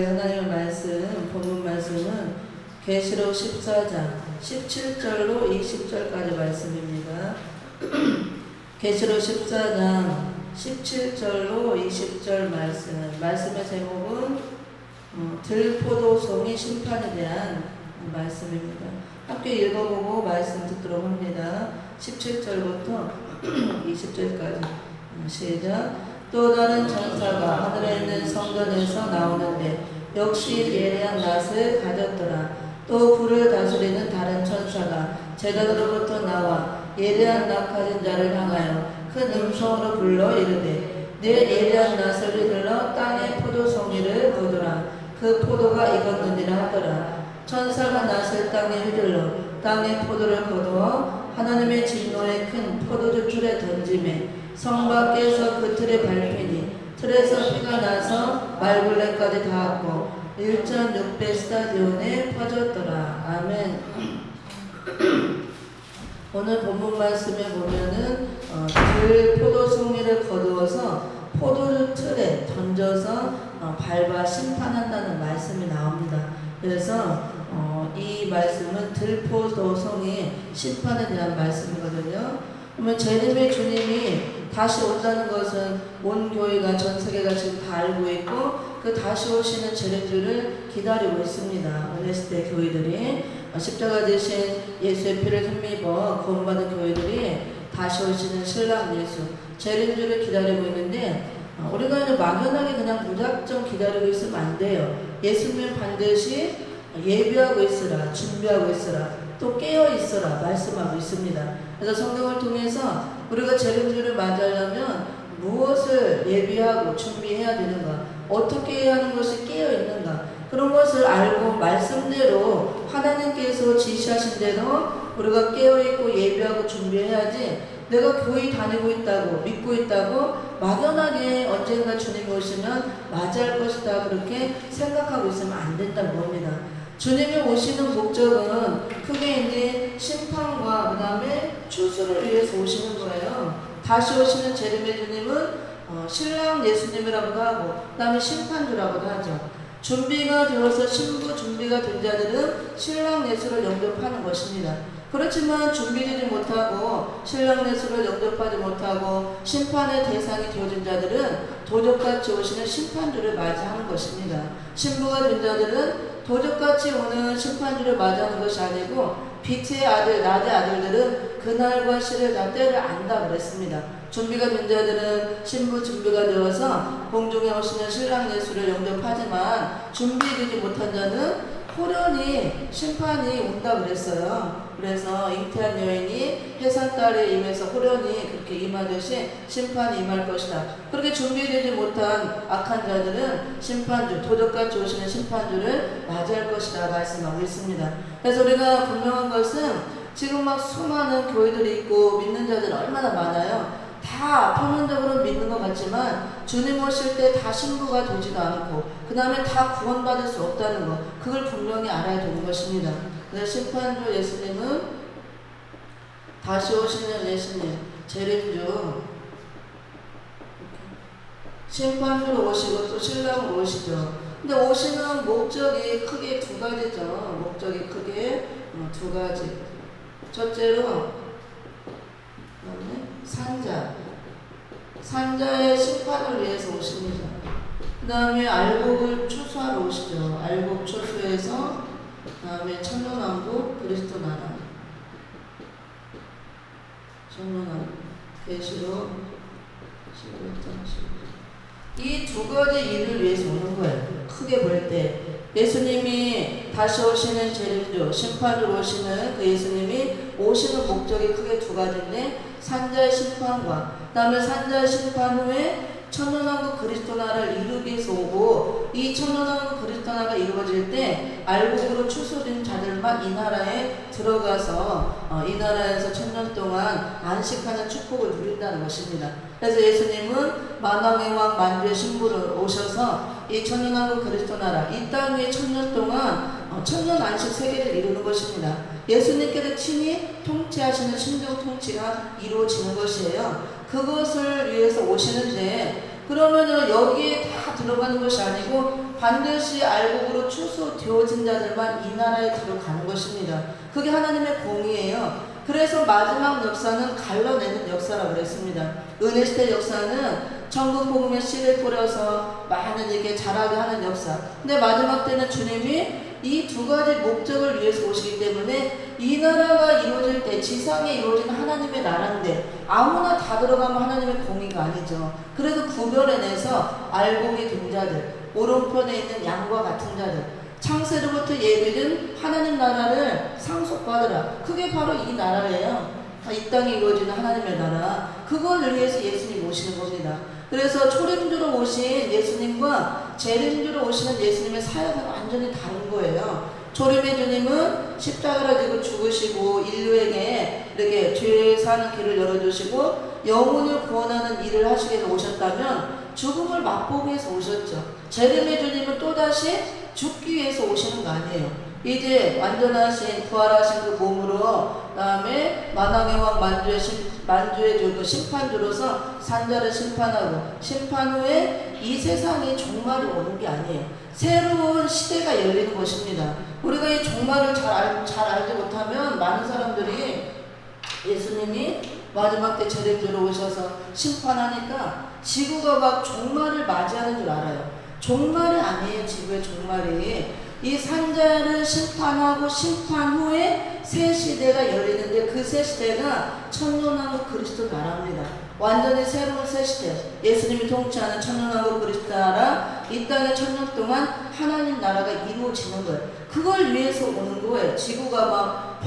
하나님의 말씀, 본문 말씀은 계시록 14장 17절로 20절까지 말씀입니다. 계시록 14장 17절로 20절 말씀의 제목은 들포도송이 심판에 대한 말씀입니다. 함께 읽어보고 말씀 듣도록 합니다. 17절부터 20절까지 시작. 또 다른 천사가 하늘에 있는 성전에서 나오는데 역시 예리한 낫을 가졌더라. 또 불을 다스리는 다른 천사가 제단으로부터 나와 예리한 낫 가진 자를 향하여 큰 음성으로 불러 이르되 네 예리한 낫을 휘둘러 땅의 포도송이를 거두라. 그 포도가 익었느니라 하더라. 천사가 낫을 땅에 휘둘러 땅의 포도를 거두어 하나님의 진노의 큰 포도주 틀에 던지매 성 밖에서 그 틀에 밟히니 틀에서 피가 나서 말굴레까지 닿았고 1.6배 스타디온에 퍼졌더라. 아멘. 오늘 본문 말씀에 보면은 포도송이를 거두어서 포도주 틀에 던져서 밟아 심판한다는 말씀이 나옵니다. 그래서 이 말씀은 들포도송이 심판에 대한 말씀이거든요. 그러면 재림의 주님이 다시 온다는 것은 온 교회가 전 세계가 지금 다 알고 있고 그 다시 오시는 재림주를 기다리고 있습니다. 원래시대 교회들이 십자가 대신 예수의 피를 힘입어 구원받은 교회들이 다시 오시는 신랑 예수 재림주를 기다리고 있는데 우리가 이제 막연하게 그냥 무작정 기다리고 있으면 안 돼요. 예수님 반드시 예비하고 있으라, 준비하고 있으라, 또 깨어 있어라 말씀하고 있습니다. 그래서 성경을 통해서 우리가 재림주를 맞이하려면 무엇을 예비하고 준비해야 되는가, 어떻게 해야 하는 것이 깨어 있는가, 그런 것을 알고 말씀대로 하나님께서 지시하신 대로 우리가 깨어 있고 예비하고 준비해야지 내가 교회 다니고 있다고 믿고 있다고 막연하게 언젠가 주님이 오시면 맞이할 것이다 그렇게 생각하고 있으면 안 된다는 겁니다. 주님이 오시는 목적은 크게 이제 심판과 그 다음에 추수를 위해서 오시는 거예요. 다시 오시는 재림의 주님은 신랑 예수님이라고도 하고 그 다음에 심판주라고도 하죠. 준비가 되어서 신부 준비가 된 자들은 신랑 예수를 영접하는 것입니다. 그렇지만 준비되지 못하고 신랑 예수를 영접하지 못하고 심판의 대상이 되어진 자들은 도적같이 오시는 심판주를 맞이하는 것입니다. 신부가 된 자들은 도적같이 오는 심판주를 맞이하는 것이 아니고 빛의 아들, 낮의 아들들은 그날과 시를 다 때를 안다 그랬습니다. 준비가 된 자들은 신부 준비가 되어서 공중에 오시는 신랑 예수를 영접하지만 준비되지 못한 자는 호련히 심판이 온다 그랬어요. 그래서 잉태한 여인이 해산달에 임해서 호련히 그렇게 임하듯이 심판이 임할 것이다. 그렇게 준비되지 못한 악한 자들은 심판주, 도적같이 오시는 심판주를 맞이할 것이다 말씀하고 있습니다. 그래서 우리가 분명한 것은 지금 막 수많은 교회들이 있고 믿는 자들은 얼마나 많아요. 다 표면적으로 믿는 것 같지만 주님 오실 때 다 신부가 되지도 않고 그 다음에 다 구원받을 수 없다는 것, 그걸 분명히 알아야 되는 것입니다. 그래서 심판주 예수님은 다시 오시는 예수님, 재림주 심판주로 오시고 또 신랑으로 오시죠. 근데 오시는 목적이 크게 두 가지죠. 목적이 크게 두 가지. 첫째로 산자의 심판을 위해서 오십니다. 그 다음에 알곡을 추수하러 오시죠. 알곡 추수해서 그 다음에 천년왕국 그리스도 나라 천년왕국 계시록 11장 11. 이 두 가지 일을 위해서 오는 거예요. 크게 볼 때 예수님이 다시 오시는 재림주 심판으로 오시는 그 예수님이 오시는 목적이 크게 두 가지인데 산자의 심판과 그 다음에 산자의 심판 후에 천년왕국 그리스도 나라를 이루기 위해서 오고 이 천년왕국 그리스도 나라가 이루어질 때 알곡으로 추수된 자들만 이 나라에 들어가서 이 나라에서 천년 동안 안식하는 축복을 누린다는 것입니다. 그래서 예수님은 만왕의 왕 만주의 신부로 오셔서 이 천년왕국 그리스도 나라 이 땅 위에 천년 동안 천년 안식 세계를 이루는 것입니다. 예수님께서 친히 통치하시는 신정 통치가 이루어지는 것이에요. 그것을 위해서 오시는데 그러면은 여기에 다 들어가는 것이 아니고 반드시 알곡으로 추수되어진 자들만 이 나라에 들어가는 것입니다. 그게 하나님의 공의예요. 그래서 마지막 역사는 갈라내는 역사라고 그랬습니다. 은혜 시대 역사는 천국 복음의 씨를 뿌려서 많은 이게 자라게 하는 역사. 근데 마지막 때는 주님이 이 두 가지 목적을 위해서 오시기 때문에 이 나라가 이루어질 때 지상에 이루어지는 하나님의 나라인데 아무나 다 들어가면 하나님의 공의가 아니죠. 그래서 구별해내서 알곡이 된 자들, 오른편에 있는 양과 같은 자들, 창세로부터 예비된 하나님 나라를 상속받으라. 그게 바로 이 나라예요. 이 땅에 이루어지는 하나님의 나라. 그걸 위해서 예수님 오시는 겁니다. 그래서 초림주로 오신 예수님과 재림주로 오시는 예수님의 사역은 완전히 다른 거예요. 초림의 주님은 십자가를 지고 죽으시고 인류에게 이렇게 죄 사는 길을 열어주시고 영혼을 구원하는 일을 하시기 위해서 오셨다면 죽음을 맛보기 위해서 오셨죠. 재림의 주님은 또다시 죽기 위해서 오시는 거 아니에요. 이제 완전하신 부활하신 그 몸으로 그다음에 만왕의 왕 만주의 주 그 심판주로서 산자를 심판하고 심판 후에 이 세상이 종말이 오는 게 아니에요. 새로운 시대가 열리는 것입니다. 우리가 이 종말을 잘 알지 못하면 많은 사람들이 예수님이 마지막 때 재림주로 오셔서 심판하니까 지구가 막 종말을 맞이하는 줄 알아요. 종말이 아니에요. 지구의 종말이. 이 산자를 심판하고 심판 후에 새 시대가 열리는데 그 새 시대가 천년왕국 그리스도 나라입니다. 완전히 새로운 새 시대. 예수님이 통치하는 천년왕국 그리스도 나라. 이 땅에 천년 동안 하나님 나라가 이루어지는 거예요. 그걸 위해서 오는 거예요. 지구가 막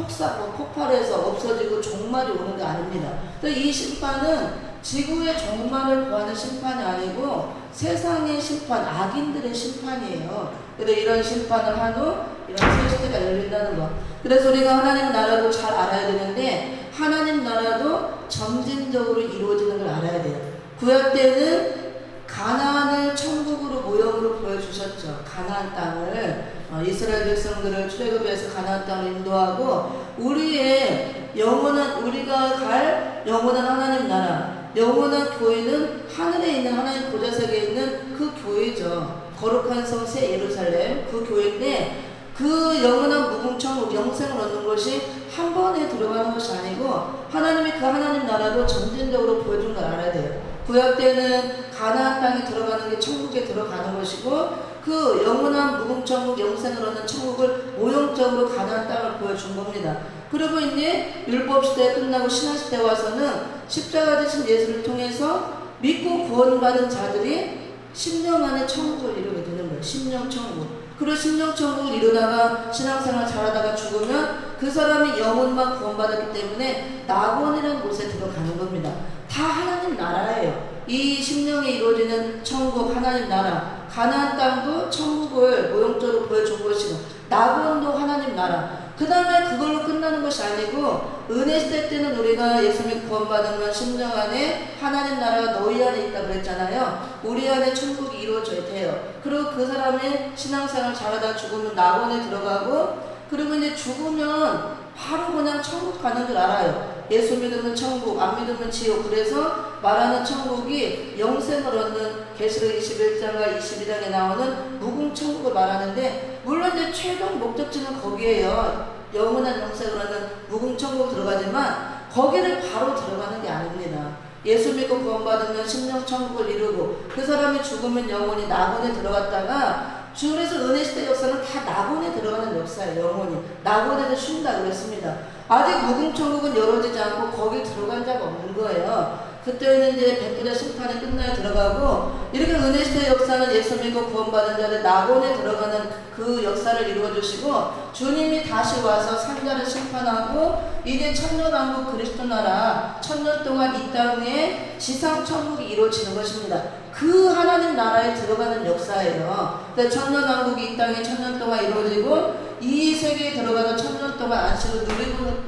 폭발해서 없어지고 종말이 오는 게 아닙니다. 이 심판은 지구의 종말을 구하는 심판이 아니고 세상의 심판, 악인들의 심판이에요. 그래서 이런 심판을 한 후 이런 새 시대가 열린다는 거. 그래서 우리가 하나님 나라도 잘 알아야 되는데 하나님 나라도 점진적으로 이루어지는 걸 알아야 돼요. 구약 때는 가나안을 천국으로 모형으로 보여주셨죠. 가나안 땅을 이스라엘 백성들을 출애굽해서 가나안 땅을 인도하고 우리의 영원한 우리가 갈 영원한 하나님 나라, 영원한 교회는 하늘에 있는 하나님 보좌석에 있는 그 교회죠. 거룩한 성 새 예루살렘 그 교회인데 그 영원한 무궁천국 영생을 얻는 것이 한 번에 들어가는 것이 아니고 하나님이 그 하나님 나라도 점진적으로 보여준 걸 알아야 돼요. 구약 때는 가나안 땅에 들어가는 게 천국에 들어가는 것이고 그 영원한 무궁천국 영생을 얻는 천국을 모형적으로 가나안 땅을 보여준 겁니다. 그리고 이제 율법시대 끝나고 신학시대 와서는 십자가 되신 예수를 통해서 믿고 구원받은 자들이 10년 안에 천국을 이루게 되는 거예요. 10년 천국. 그리고 10년 천국을 이루다가 신앙생활 잘하다가 죽으면 그 사람이 영혼만 구원받았기 때문에 낙원이라는 곳에 들어가는 겁니다. 다 하나님 나라예요. 이 10년에 이루어지는 천국 하나님 나라, 가나안 땅도 천국을 모형적으로 보여준 것이고 낙원도 하나님 나라. 그 다음에 그걸로 끝나는 것이 아니고 은혜 시대 때는 우리가 예수님 구원받으면 10년 안에 하나님 나라가 너희 안에 있다고 그랬잖아요. 우리 안에 천국이 이루어져야 돼요. 그리고 그 사람의 신앙생활 잘하다 죽으면 낙원에 들어가고 그리고 이제 죽으면 바로 그냥 천국 가는 줄 알아요. 예수 믿으면 천국, 안 믿으면 지옥. 그래서 말하는 천국이 영생을 얻는 계시록 21장과 22장에 나오는 무궁천국을 말하는데 물론 이제 최종 목적지는 거기에요. 영원한 영생을 얻는 무궁천국 들어가지만 거기를 바로 들어가는 게 아닙니다. 예수 믿고 구원받으면 10년 천국을 이루고 그 사람이 죽으면 영원히 낙원에 들어갔다가 그래서 은혜 시대 역사는 다 낙원에 들어가는 역사예요. 영원히 낙원에서 쉰다 그랬습니다. 아직 무궁천국은 열어지지 않고 거기 들어간 자가 없는 거예요. 그때는 이제 백부자 심판이 끝나야 들어가고 이렇게 은혜 시대 역사는 예수 믿고 구원받은 자들 낙원에 들어가는 그 역사를 이루어 주시고 주님이 다시 와서 산자를 심판하고 이제 천년왕국 그리스도 나라 천년 동안 이 땅에 지상 천국이 이루어지는 것입니다. 그 하나님 나라에 들어가는 역사예요. 천년왕국이 이 땅에 천년 동안 이루어지고 이 세계에 들어가서 천년 동안 안식을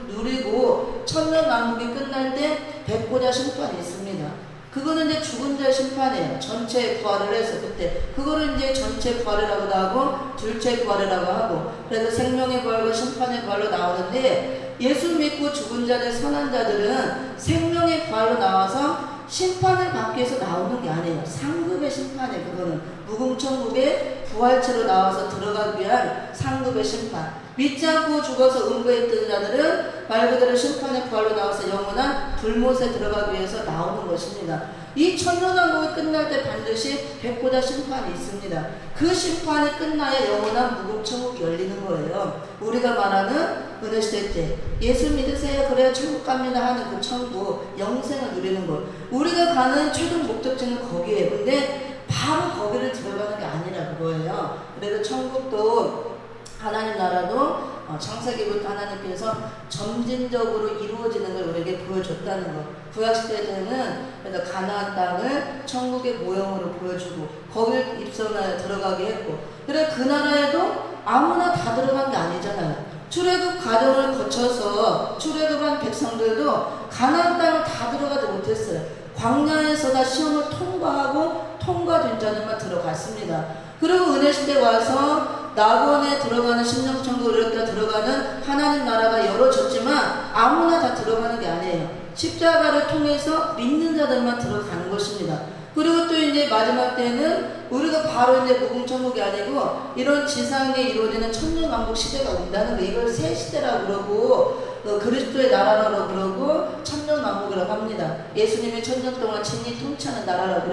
누리고 천년왕국이 끝날 때 백보자 심판이 있습니다. 그거는 이제 죽은 자의 심판이에요. 전체 부활을 해서 그때 그거를 이제 전체 부활이라고도 하고 둘째 부활이라고 하고 그래서 생명의 부활과 심판의 부활로 나오는데 예수 믿고 죽은 자들 선한 자들은 생명의 부활로 나와서 심판을 받기 위해서 나오는 게 아니에요. 상급의 심판이에요. 그거는 무궁천국의 부활체로 나와서 들어가기 위한 상급의 심판. 믿지 않고 죽어서 음부에 있던 자들은 말 그대로 심판의 부활로 나와서 영원한 불못에 들어가기 위해서 나오는 것입니다. 이 천년왕국이 끝날 때 반드시 백보자 심판이 있습니다. 그 심판이 끝나야 영원한 무궁천국이 열리는 거예요. 우리가 말하는 은혜시대 때 예수 믿으세요 그래야 천국 갑니다 하는 그 천국 영생을 누리는 것, 우리가 가는 최종 목적지는 거기에요. 근데 바로 거기를 들어가는 게 아니라 그거예요. 그래서 천국도 하나님 나라도 창세기부터 하나님께서 점진적으로 이루어지는 걸 우리에게 보여줬다는 것. 구약시대 때는 그래서 가나안 땅을 천국의 모형으로 보여주고 거길 입성하여 들어가게 했고, 그래 그 나라에도 아무나 다 들어간 게 아니잖아요. 출애굽 과정을 거쳐서 출애굽한 백성들도 가나안 땅을 다 들어가지 못했어요. 광야에서 다 시험을 통과하고 통과된 자들만 들어갔습니다. 그리고 은혜시대 와서 낙원에 들어가는 심령천국 이렇게 들어가는 하나님 나라가 열어졌지만 아무나 다 들어가는 게 아니에요. 십자가를 통해서 믿는 자들만 들어가는 것입니다. 그리고 또 이제 마지막 때는 우리가 바로 이제 무궁천국이 아니고 이런 지상에 이루어지는 천년왕국 시대가 온다는 거, 이걸 새 시대라고 그러고 그리스도의 나라라고 그러고 천년왕국이라고 합니다. 예수님이 천년 동안 친히 통치하는 나라라고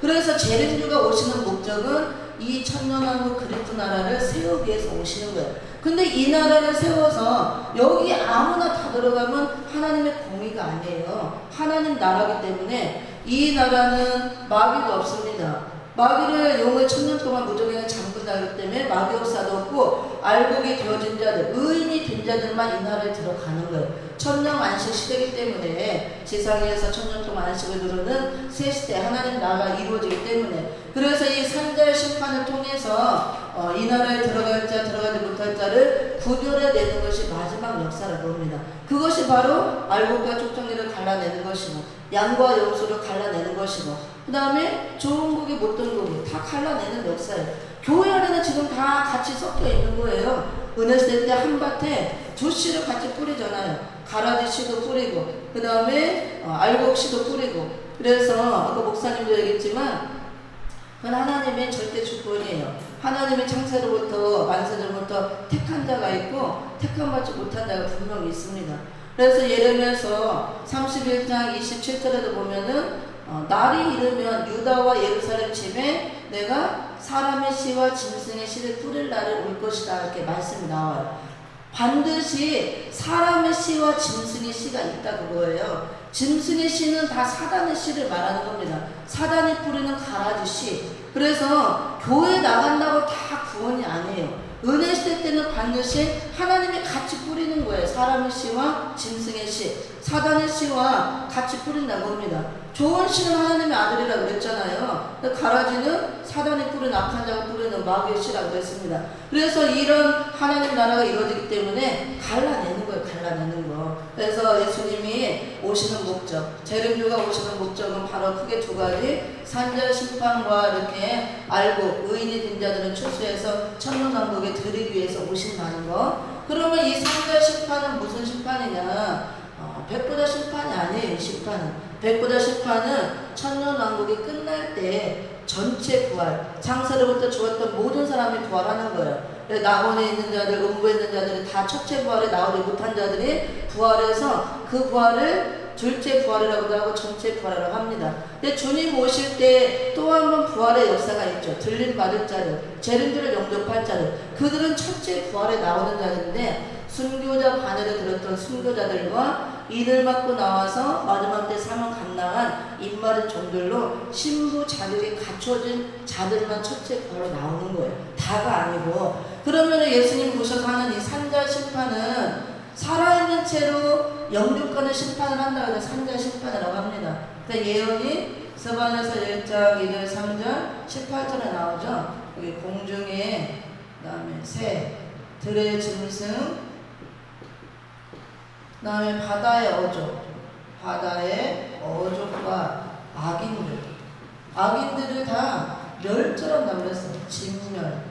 그래서 재림주가 오시는 목적은 이 천년왕국 그리스도 나라를 세우기 위해서 오시는 거예요. 근데 이 나라를 세워서 여기 아무나 다 들어가면 하나님의 공의가 아니에요. 하나님 나라기 때문에 이 나라는 마귀가 없습니다. 마귀를 용을 천년 동안 무적행을 잠근다기 때문에 마귀 역사도 없고 알곡이 되어진 자들, 의인이 된 자들만 이 나라에 들어가는 거예요. 천년 안식 시대이기 때문에 지상에서 천년 동안 안식을 누르는 새 시대 하나님 나라가 이루어지기 때문에, 그래서 이 산자의 심판을 통해서 이 나라에 들어갈 자 들어가지 못할 자를 구별해내는 것이 마지막 역사라고 합니다. 그것이 바로 알곡과 촉정이를 갈라내는 것이고 양과 염소를 갈라내는 것이고 그 다음에 좋은 고기 못된 고기 다 갈라내는 역사예요. 교회 안에는 지금 다 같이 섞여 있는 거예요. 은혜시대 때 한밭에 두 씨를 같이 뿌리잖아요. 가라지 씨도 뿌리고 그 다음에 알곡 씨도 뿌리고. 그래서 아까 목사님도 얘기했지만 그건 하나님의 절대 주권이에요. 하나님의 창세로부터 만세전부터 택한 자가 있고 택함받지 못한 자가 분명히 있습니다. 그래서 예레미야서 31장 27절에도 보면은 날이 이르면 유다와 예루살렘 집에 내가 사람의 씨와 짐승의 씨를 뿌릴 날이 올 것이다 이렇게 말씀이 나와요. 반드시 사람의 씨와 짐승의 씨가 있다 그거예요. 짐승의 씨는 다 사단의 씨를 말하는 겁니다. 사단이 뿌리는 가라지 씨. 그래서 교회 나간다고 다 구원이 아니에요. 은혜시대 때는 반드시 하나님이 같이 뿌리는 거예요. 사람의 씨와 짐승의 씨, 사단의 씨와 같이 뿌린다고 합니다. 좋은 씨는 하나님의 아들이라고 그랬잖아요. 가라지는 사단이 뿌린 악한 자가 뿌리는 마귀의 씨라고 그랬습니다. 그래서 이런 하나님 나라가 이루어지기 때문에 갈라내는 거예요. 갈라내는 거. 그래서 예수님이 오시는 목적, 재림주가 오시는 목적은 바로 크게 두 가지, 산자 심판과 이렇게 알고 의인이 된 자들은 추수해서 천년왕국에 들이기 위해서 오신다는 거. 그러면 이 산자 심판은 무슨 심판이냐? 백보자 심판이 아니에요. 이 심판은 백보자 심판은 천년왕국이 끝날 때 전체 부활, 창세로부터 죽었던 모든 사람이 부활하는 거예요. 낙원에 있는 자들, 음부에 있는 자들이 다 첫째 부활에 나오지 못한 자들이 부활해서 그 부활을 둘째 부활이라고도 하고 전체 부활이라고 합니다. 근데 주님 오실 때 또 한 번 부활의 역사가 있죠. 들림 받을 자들, 재림주를 영접할 자들, 그들은 첫째 부활에 나오는 자들인데 순교자 반열에 들었던 순교자들과 인을 맞고 나와서 마지막 때 사망 감당한 입마른 종들로 신부 자격이 갖춰진 자들만 첫째 부활로 나오는 거예요. 다가 아니고. 그러면 예수님 오셔서 하는 이 산자 심판은 살아있는 채로 영육간의 심판을 한다고 해서 산자 심판이라고 합니다. 그러니까 예언이 서반에서 1장 1절 3절 18절에 나오죠. 여기 공중에 그 다음에 새, 들의 짐승, 그 다음에 바다의 어족, 바다의 어족과 악인들을 다 멸절한다고 그랬어요. 진멸,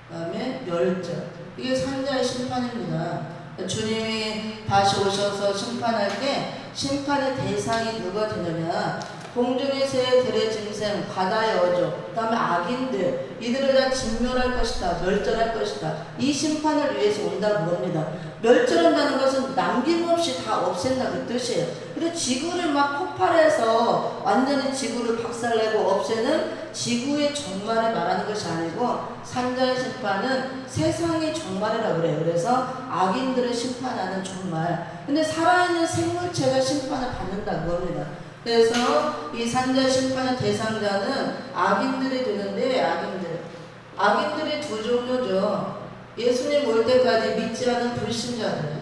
그 다음에 멸절. 이게 산자의 심판입니다. 주님이 다시 오셔서 심판할 때 심판의 대상이 누가 되느냐? 공중의 새, 들의 짐승, 바다의 어종, 그 다음에 악인들, 이들을 다 진멸할 것이다, 멸절할 것이다. 이 심판을 위해서 온다는 겁니다. 멸절한다는 것은 남김없이 다 없앤다 그 뜻이에요. 그래서 지구를 막 폭발해서 완전히 지구를 박살내고 없애는 지구의 종말을 말하는 것이 아니고, 산자의 심판은 세상의 종말이라고 그래요. 그래서 악인들을 심판하는 종말. 근데 살아있는 생물체가 심판을 받는다는 겁니다. 그래서 이 산자의 심판의 대상자는 악인들이 되는데, 악인들이 두 종류죠. 예수님 올 때까지 믿지 않은 불신자들.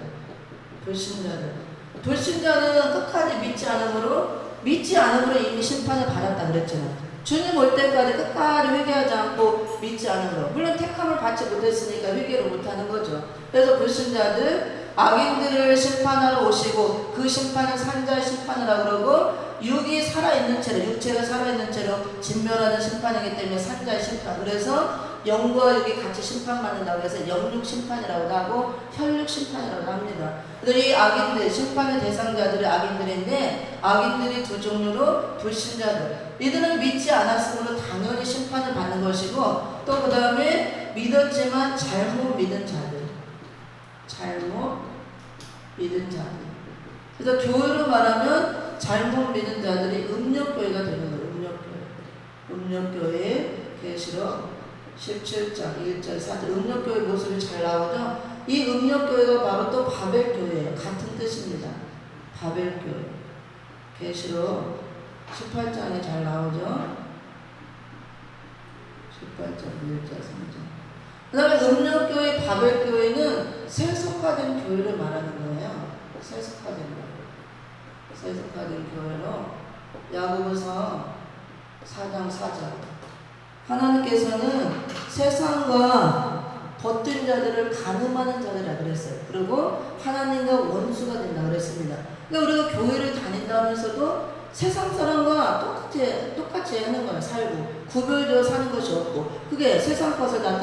불신자는 끝까지 믿지 않음으로 이미 심판을 받았다 그랬잖아요. 주님 올 때까지 끝까지 회개하지 않고 믿지 않음으로. 물론 택함을 받지 못했으니까 회개를 못하는 거죠. 그래서 불신자들, 악인들을 심판하러 오시고, 그 심판은 산자의 심판이라고 그러고, 육체가 살아있는 채로 진멸하는 심판이기 때문에 산자의 심판. 그래서 영과 육이 같이 심판받는다고 해서 영육 심판이라고 하고 혈육 심판이라고 합니다. 그래서 이 악인들, 심판의 대상자들이 악인들인데, 악인들이 두 종류로 불신자들. 이들은 믿지 않았으므로 당연히 심판을 받는 것이고, 또 그 다음에 믿었지만 잘못 믿은 자들. 그래서 교회로 말하면 잘못 믿는 자들이 음력교회가 되는 거예요. 음력교회 계시록 17장 1절 4절 음력교회 모습이 잘 나오죠. 이 음력교회가 바로 또 바벨교회예요. 같은 뜻입니다. 바벨교회 계시록 18장에 잘 나오죠. 18장 1절 3절. 그 다음에 음력교회 바벨교회는 세속화된 교회를 말하는 거예요. 세속화된 교회로 야고보서 4장 4절. 하나님께서는 세상과 벗된 자들을 가늠하는 자들이라 그랬어요. 그리고 하나님과 원수가 된다 그랬습니다. 그러니까 우리가 교회를 다닌다면서도 세상 사람과 똑같이 하는 거예요. 살고 구별되어 사는 것이 없고, 그게 세상 것을 다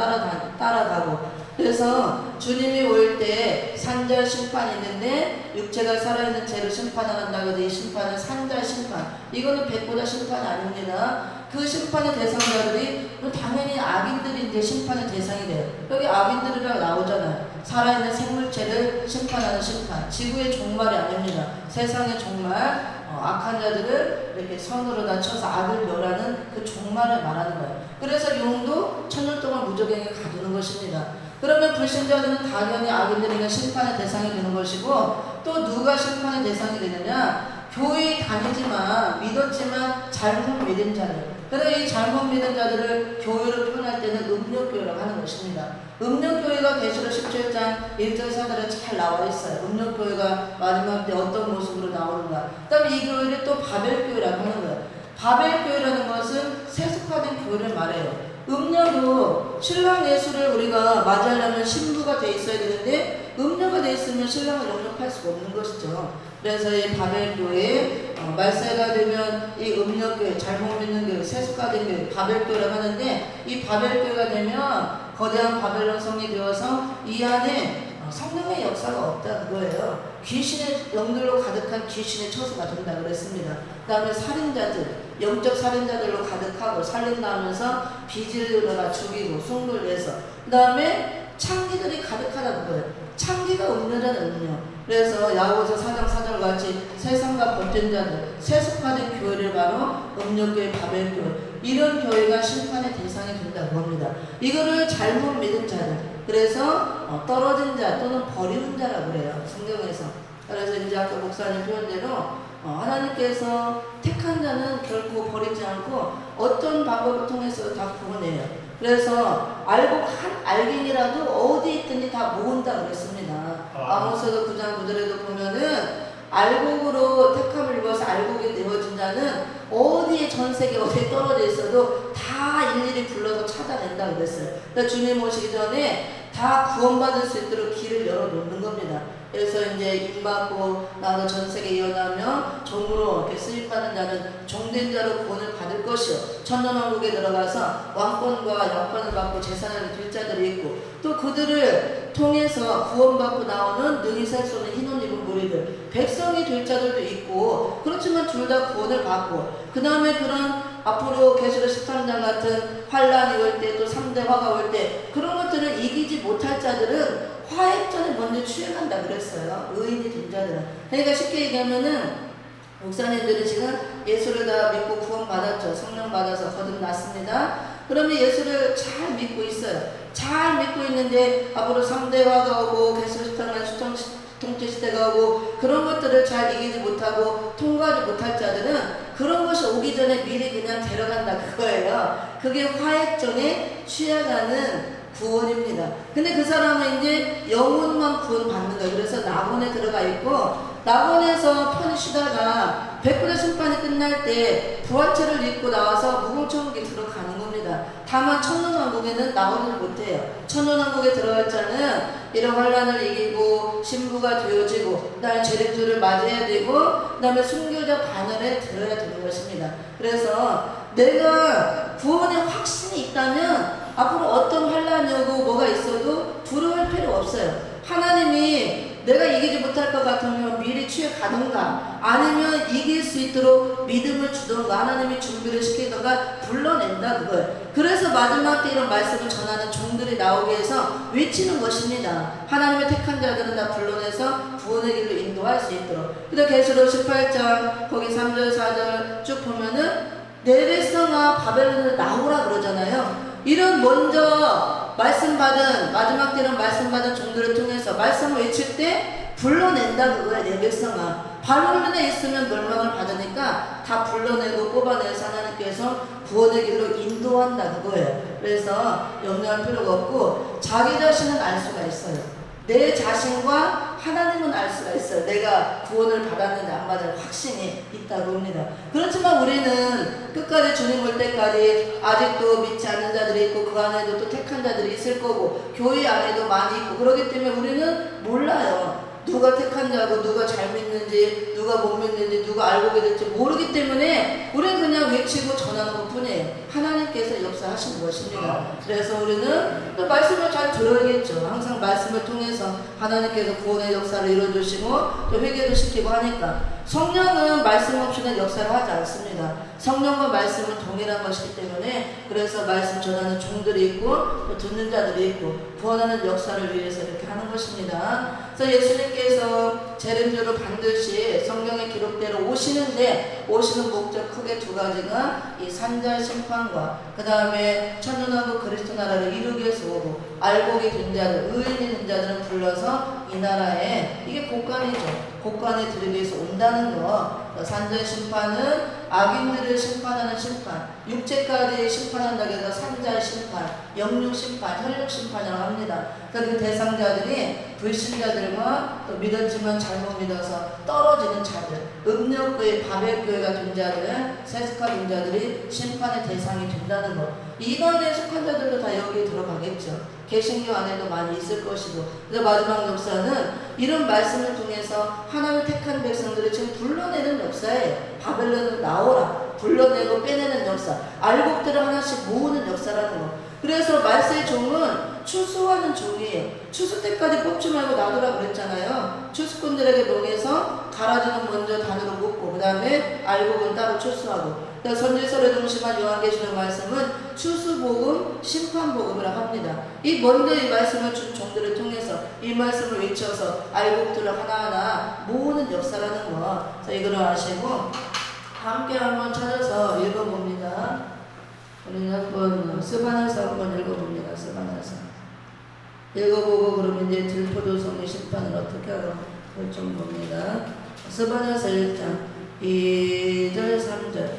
따라가고. 그래서 주님이 올 때 산자 심판이 있는데, 육체가 살아있는 죄로 심판을 한다고 해서 이 심판은 산자 심판. 이거는 백보자 심판이 아닙니다. 그 심판의 대상자들이 당연히 악인들이 이제 심판의 대상이 돼요. 여기 악인들이라고 나오잖아요. 살아있는 생물체를 심판하는 심판. 지구의 종말이 아닙니다. 세상의 종말. 악한 자들을 이렇게 선으로 다 쳐서 악을 멸하는 그 종말을 말하는 거예요. 그래서 용도 천년 동안 무적행에 가두는 것입니다. 그러면 불신자들은 당연히 악인들에게 심판의 대상이 되는 것이고, 또 누가 심판의 대상이 되느냐? 교회에 다니지만 믿었지만 잘못 믿은 자들. 그래서 이 잘못 믿은 자들을 교회로 표현할 때는 음력교회라고 하는 것입니다. 음력교회가 계시록 17장 1절 4절에 잘 나와 있어요. 음력교회가 마지막 때 어떤 모습으로 나오는가. 그 다음에 이 교회를 또 바벨교회라고 하는 거예요. 바벨교회라는 것은 세속화된 교회를 말해요. 음녀도 신랑 예수를 우리가 맞이하려면 신부가 돼 있어야 되는데, 음녀가 돼 있으면 신랑을 영접할 수가 없는 것이죠. 그래서 이 바벨교회, 말세가 되면 이 음녀교회, 잘못 믿는 교회, 세속화된 교회, 바벨교회라고 하는데, 이 바벨교회가 되면 거대한 바벨론 성이 되어서 이 안에 성령의 역사가 없다 그거예요. 귀신의 영들로 가득한 귀신의 처소가 된다 그랬습니다. 그 다음에 살인자들, 영적 살인자들로 가득하고 살린다 하면서 비질러라 죽이고 속물 내서, 그 다음에 창기들이 가득하다는 거예요. 창기가 음료잖아요. 음료. 그래서 야고보서 4장 4절 같이 세상과 벗된 자들, 세속화된 교회를 바로 음료교회, 바벨교회, 이런 교회가 심판의 대상이 된다고 합니다. 이거를 잘못 믿은 자들, 그래서 떨어진 자 또는 버리는 자라고 그래요. 성경에서. 그래서 이제 아까 목사님 표현대로 하나님께서 택한 자는 결코 버리지 않고 어떤 방법을 통해서 다 구원해요. 그래서 알긴이라도 어디 있든지 다 모은다 그랬습니다. 아모스서 9장 9절에도 보면은 알곡으로 택함을 입어서 알곡이 되어진 자는 어디에 전 세계 어디에 떨어져 있어도 다 일일이 불러서 찾아낸다 그랬어요. 그러니까 주님 오시기 전에 다 구원받을 수 있도록 길을 열어놓는 겁니다. 그래서 이제 임받고 나도 전세계 이어나며 종으로 이렇게 쓰임받는 자는 종된 자로 구원을 받을 것이요 천년왕국에 들어가서 왕권과 영권을 받고 재산을 들 자들이 있고 또 그들을 통해서 구원받고 나오는 능히 살 수 없는 흰옷 입은 무리들 백성이 될 자들도 있고 그렇지만 둘 다 구원을 받고 그 다음에 그런 앞으로 계시록 13장 같은 환란이 올 때 또 3대 화가 올 때 그런 것들을 이기지 못할 자들은 화액전에 먼저 취해간다 그랬어요. 의인이 된 자들은. 그러니까 쉽게 얘기하면은 목사님들이 지금 예수를 다 믿고 구원 받았죠. 성령 받아서 거듭났습니다. 그러면 예수를 잘 믿고 있어요. 잘 믿고 있는데 앞으로 3대화가 오고 계시록 13장 통치시대가 오고 그런 것들을 잘 이기지 못하고 통과하지 못할 자들은 그런 것이 오기 전에 미리 그냥 데려간다 그거예요. 그게 화액전에 취해가는 구원입니다. 근데 그 사람은 이제 영혼만 구원받는 거예요. 그래서 낙원에 들어가 있고 낙원에서 편히 쉬다가 백부자 심판이 끝날 때 부활체를 입고 나와서 무궁천국에 들어가는 겁니다. 다만 천년왕국에는 나오지를 못해요. 천년왕국에 들어갈 자는 이런 환란을 이기고 신부가 되어지고 그 다음에 재림주를 맞이해야 되고 그 다음에 순교자 반열에 들어야 되는 것입니다. 그래서 내가 구원의 확신이 있다면 앞으로 어떤 환란이 오고 뭐가 있어도 두려워할 필요 없어요. 하나님이 내가 이기지 못할 것 같으면 미리 취해 가든가 아니면 이길 수 있도록 믿음을 주던가 하나님이 준비를 시키던가 불러낸다 그거예요. 그래서 마지막 때 이런 말씀을 전하는 종들이 나오게 해서 외치는 것입니다. 하나님의 택한 자들은 다 불러내서 구원의 길로 인도할 수 있도록. 그래서 계시록 18장 거기 3절 4절 쭉 보면은 내 백성아 바벨론을 나오라 그러잖아요. 이런 먼저 말씀받은 마지막 때는 말씀받은 종들을 통해서 말씀을 외칠 때 불러낸다 그거야. 내 백성아 바벨론에 있으면 멸망을 받으니까 다 불러내고 뽑아내서 하나님께서 구원의 길로 인도한다 그거예요. 그래서 염려할 필요가 없고 자기 자신은 알 수가 있어요. 내 자신과 하나님은 알 수가 있어요. 내가 구원을 받았는지 안 받을 확신이 있다고 합니다. 그렇지만 우리는 끝까지 주님 올 때까지 아직도 믿지 않는 자들이 있고 그 안에도 또 택한 자들이 있을 거고 교회 안에도 많이 있고 그렇기 때문에 우리는 몰라요. 누가 택한 자고 누가 잘 믿는지 누가 못 믿는지 누가 알고 계실지 모르기 때문에 우리는 그냥 외치고 전하는 것 뿐이에요. 하나님께서 역사하신 것입니다. 그래서 우리는 또 말씀을 잘 들어야겠죠. 항상 말씀을 통해서 하나님께서 구원의 역사를 이루어주시고 또 회개도 시키고 하니까 성령은 말씀 없이는 역사를 하지 않습니다. 성령과 말씀은 동일한 것이기 때문에 그래서 말씀 전하는 종들이 있고 또 듣는 자들이 있고 구원하는 역사를 위해서 이렇게 하는 것입니다. 그래서 예수님께서 재림주로 반드시 성경의 기록대로 오시는데 오시는 목적 크게 두 가지가 이 산자 심판과 그 다음에 천년왕국 그리스도 나라를 이루기 위해서 오고 알곡이 된 자들 의인이 된 자들은 불러서 이 나라에 이게 국간이죠. 국간에 들이기 위해서 온다는 거. 산자 심판은 악인들을 심판하는 심판, 육체까지 심판한다고 해서 산자 심판, 영육 심판, 혈육 심판이라고 합니다. 그러니까 그 대상자들이 불신자들과 또 믿었지만 잘못 믿어서 떨어지는 자들, 음력교회, 바벨교회가 된 자들, 세스카 된 자들이 심판의 대상이 된다는 것. 이간에 속한 자들도 다 여기에 들어가겠죠. 개신교 안에도 많이 있을 것이고. 그래서 마지막 역사는 이런 말씀을 통해서 하나님의 택한 백성들을 지금 불러내는 역사에 바벨론을 나오라 불러내고 빼내는 역사, 알곡들을 하나씩 모으는 역사라는 거. 그래서 말세의 종은 추수하는 종이에요. 추수 때까지 뽑지 말고 놔두라 그랬잖아요. 추수꾼들에게 명해서 가라지는 먼저 단으로 묶고 그 다음에 알곡은 따로 추수하고. 선지서를 중심한 요한계시록 말씀은 추수복음, 심판복음이라고 합니다. 이 먼저 이 말씀을 준 종들을 통해서 이 말씀을 외쳐서 알곡들을 하나하나 모으는 역사라는 거. 이거를 아시고 함께 한번 찾아서 읽어봅니다. 우리 한번 스바나서 한번 읽어봅니다. 스바나서 읽어보고 그러면 이제 들포도성의 심판을 어떻게 하고 좀 봅니다. 스바나서 1장 2절 3절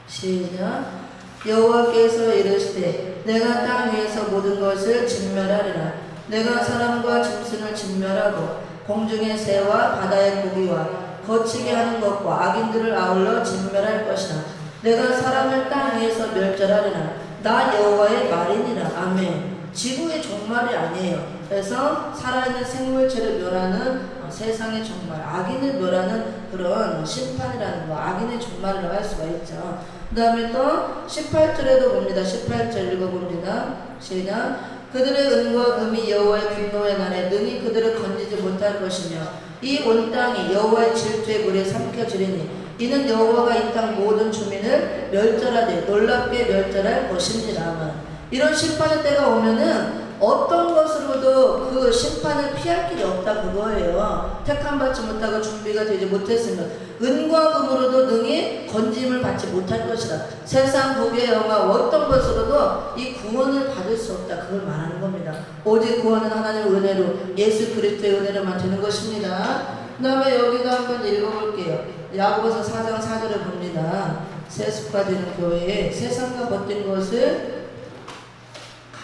시작. 여호와께서 이르시되 내가 땅 위에서 모든 것을 진멸하리라. 내가 사람과 짐승을 진멸하고 공중의 새와 바다의 고기와 거치게 하는 것과 악인들을 아울러 진멸할 것이라. 내가 사람을 땅 위에서 멸절하리라. 나 여호와의 말이니라. 아멘. 지구의 종말이 아니에요. 그래서 살아있는 생물체를 멸하는 세상의 종말, 악인을 멸하는 그런 심판이라는 거, 악인의 종말이라고 할 수가 있죠. 그 다음에 또 18절에도 봅니다. 18절 읽어봅니다. 시작. 그들의 은과 금이 여호와의 분노의 날에 능히 그들을 건지지 못할 것이며 이 온 땅이 여호와의 질투의 물에 삼켜지리니 이는 여호와가 이 땅 모든 주민을 멸절하되 놀랍게 멸절할 것입니다. 이런 심판의 때가 오면은 어떤 것으로도 그 심판을 피할 길이 없다 그거예요. 택함받지 못하고 준비가 되지 못했으면 은과 금으로도 능히 건짐을 받지 못할 것이다. 세상 부귀의 영화 어떤 것으로도 이 구원을 받을 수 없다 그걸 말하는 겁니다. 오직 구원은 하나님의 은혜로 예수 그리스도의 은혜로만 되는 것입니다. 그 다음에 여기도 한번 읽어볼게요. 야고보서 4장 4절을 봅니다. 세습화되는 교회에 세상과 벗긴 것을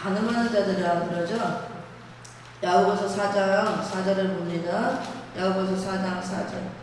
가늠하는 자들이라 그러죠. 야고보서 4장 4절을 봅니다. 야고보서 4장 4절.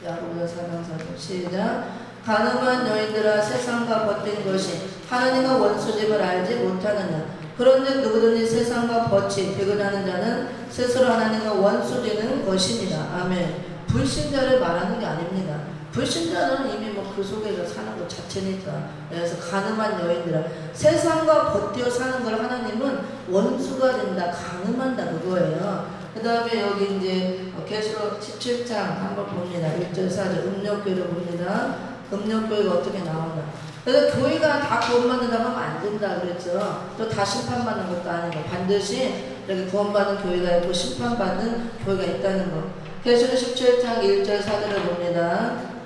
야고보서 4장 4절 시작. 가늠한 여인들아 세상과 벗긴 것이 하나님과 원수됨을 알지 못하느냐. 그런데 누구든지 세상과 벗이 되고자는 자는 스스로 하나님과 원수되는 것입니다. 아멘. 불신자를 말하는 게 아닙니다. 불신자는 이미 뭐 그 속에서 사는 것 자체니까. 그래서 가늠한 여인들아 세상과 벗겨 사는 걸 하나님은 원수가 된다, 가늠한다 그거예요. 그 다음에 여기 이제 계시록 17장 한번 봅니다. 1절 4절 음욕교를 봅니다. 음욕교회가 어떻게 나오나. 그래서 교회가 다 구원받는다고 하면 안 된다 그랬죠. 또 다 심판받는 것도 아니고 반드시 이렇게 구원받는 교회가 있고 심판받는 교회가 있다는 거. 계시록 17장 1절 4절을 봅니다.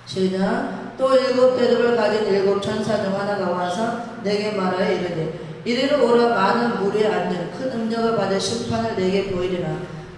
시작. 또 7 대접을 가진 7 천사 중 하나가 와서 내게 말하여 이르되 이리로 오라. 많은 물에 앉은 큰 음녀가 받을 심판을 내게 보이리라.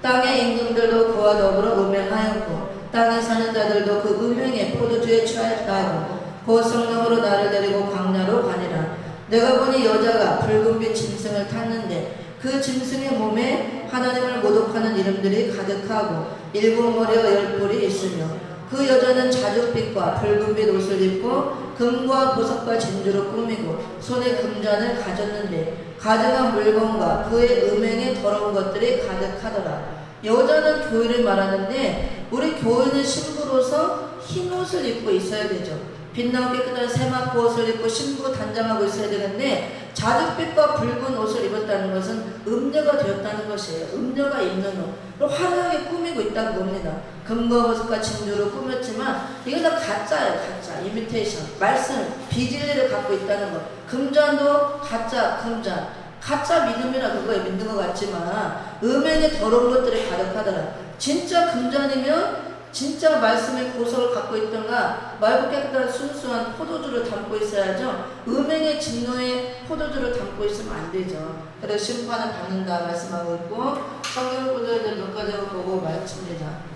땅의 임금들도 그와 더불어 음행하였고 땅에 사는 자들도 그 음행에 포도주에 취하였다 하고 곧 성령으로 나를 데리고 광야로 가니라. 내가 보니 여자가 붉은빛 짐승을 탔는데 그 짐승의 몸에 하나님을 모독하는 이름들이 가득하고 7 머리와 10뿔이 있으며 그 여자는 자줏빛과 붉은빛 옷을 입고 금과 보석과 진주로 꾸미고 손에 금잔을 가졌는데 가증한 물건과 그의 음행에 더러운 것들이 가득하더라. 여자는 교회를 말하는데 우리 교회는 신부로서 흰 옷을 입고 있어야 되죠. 빛나고 깨끗한 세마포 옷을 입고 신부 단장하고 있어야 되는데 자줏빛과 붉은 옷을 입었다는 것은 음녀가 되었다는 것이에요. 음녀가 입는 옷. 화려하게 꾸미고 있다는 겁니다. 금과 보석과 진주로 꾸몄지만 이건 다 가짜예요. 가짜. 이미테이션. 말씀. 비진리를 갖고 있다는 것. 금잔도 가짜 금잔. 가짜 믿음이라 그거에 믿는 것 같지만 음행에 더러운 것들이 가득하더라. 진짜 금잔이면 진짜 말씀의 고석을 갖고 있던가 맑고 깨끗한 순수한 포도주를 담고 있어야죠. 음행의 진노의 포도주를 담고 있으면 안 되죠. 그래서 심판을 받는다 말씀하고 있고 성경 구절들 몇 가지 보고 마칩니다.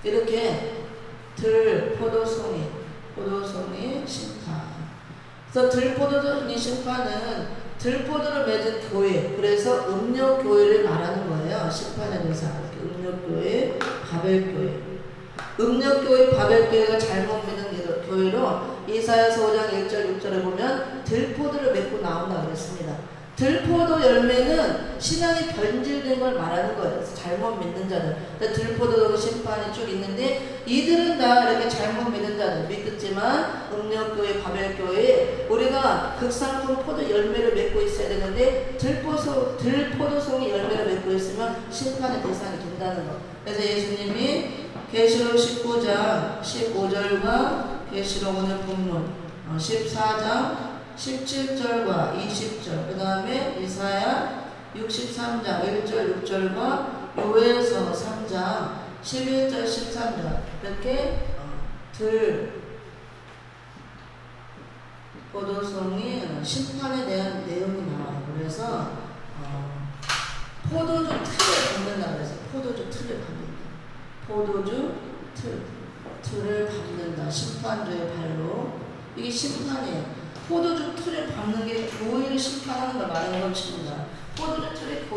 이렇게 포도송이 심판. 그래서 들포도송이 심판은 들포도를 맺은 교회, 그래서 음료교회를 말하는 거예요. 심판의 대상. 음료교회, 바벨교회. 음력교회 바벨교회가 잘못 믿은 교회로 이사야서 5장 1절 6절에 보면 들포도를 맺고 나온다 그랬습니다. 들포도 열매는 신앙이 변질된 걸 말하는 거예요. 그래서 잘못 믿는 자들. 들포도 심판이 쭉 있는데 이들은 다 이렇게 잘못 믿는 자들 믿겠지만 음력교회 바벨교회에 우리가 극상품 포도 열매를 맺고 있어야 되는데 들포도송이 열매를 맺고 있으면 심판의 대상이 된다는 거. 그래서 예수님이 계시록 19장 15절과 계시록 오늘 본문 14장 17절과 20절 그 다음에 이사야 63장 1절 6절과 요엘서 3장 11절 13절 이렇게 포도송이 심판에 대한 내용이 나와요. 그래서 포도주 틀을 밟는다 그래서 포도주 틀을 밟는다. 포도주 틀을 밟는다. 심판주의 발로. 이게 심판이에요. 포도주 틀을 밟는 게 교회를 심판하는 걸 말하는 것입니다. 포도주 틀이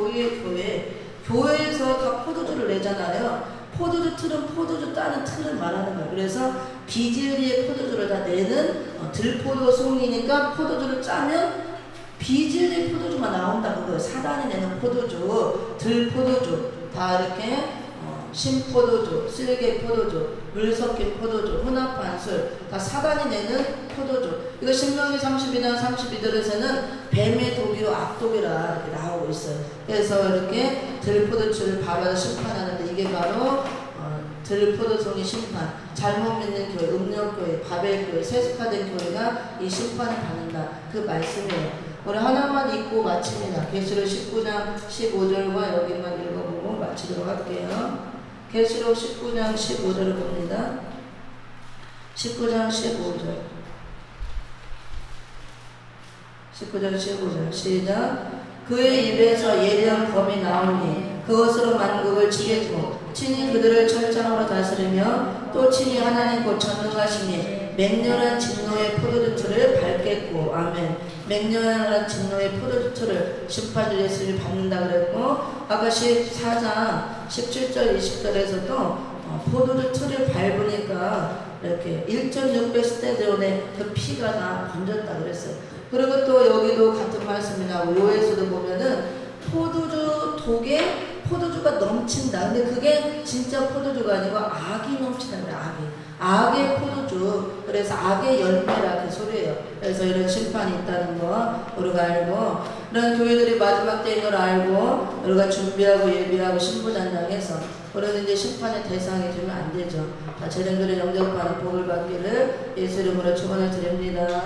교회에서 다 포도주를 내잖아요. 포도주 틀은 포도주 따는 틀을 말하는 거예요. 그래서 비질리의 포도주를 다 내는 들포도송이니까 포도주를 짜면 비질리 포도주가 나온다 그거. 사단이 내는 포도주, 들포도주 다 이렇게 신포도주, 쓸개 포도주, 물 섞인 포도주, 혼합한 술 다 사단이 내는 포도주. 이거 신명기 32장 32절에서는 뱀의 독이요 악독이라 이렇게 나오고 있어요. 그래서 이렇게 들포도주를 바로 심판하는데 이게 바로 들포도송의 심판, 잘못 믿는 교회, 음료교회, 바벨교회, 세속화된 교회가 이 심판을 받는다. 그 말씀이에요. 우리 하나만 읽고 마칩니다. 계시록 19장 15절과 여기만 읽어보고 마치도록 할게요. 계시록 19장 15절을 봅니다. 19장 15절. 19장 15절 시작. 그의 입에서 예리한 검이 나오니 그것으로 만국을 치겠고 친히 그들을 철장으로 다스리며 또 친히 하나님 곧 전능하시니 맹렬한 진노의 포도주틀을 밟겠고 아멘. 맹렬한 진노의 포도주틀을 심판주 예수님이 밟는다 그랬고 아까 14장 17절 20절에서도 포도주 틀을 밟으니까 이렇게 1,600세대원의 그 피가 다 번졌다 그랬어요. 그리고 또 여기도 같은 말씀이 나오고 요에서도 보면은 포도주 독에 포도주가 넘친다. 근데 그게 진짜 포도주가 아니고 악이 넘친다는 거예요. 악의 포도주. 그래서 악의 열매라 그 소리예요. 그래서 이런 심판이 있다는 거 우리가 알고 이런 교회들이 마지막 때인 걸 알고 우리가 준비하고 예비하고 신부단장해서 우리는 이제 심판의 대상이 되면 안 되죠. 자, 제령들의 영접하는 복을 받기를 예수 이름으로 축원을 드립니다.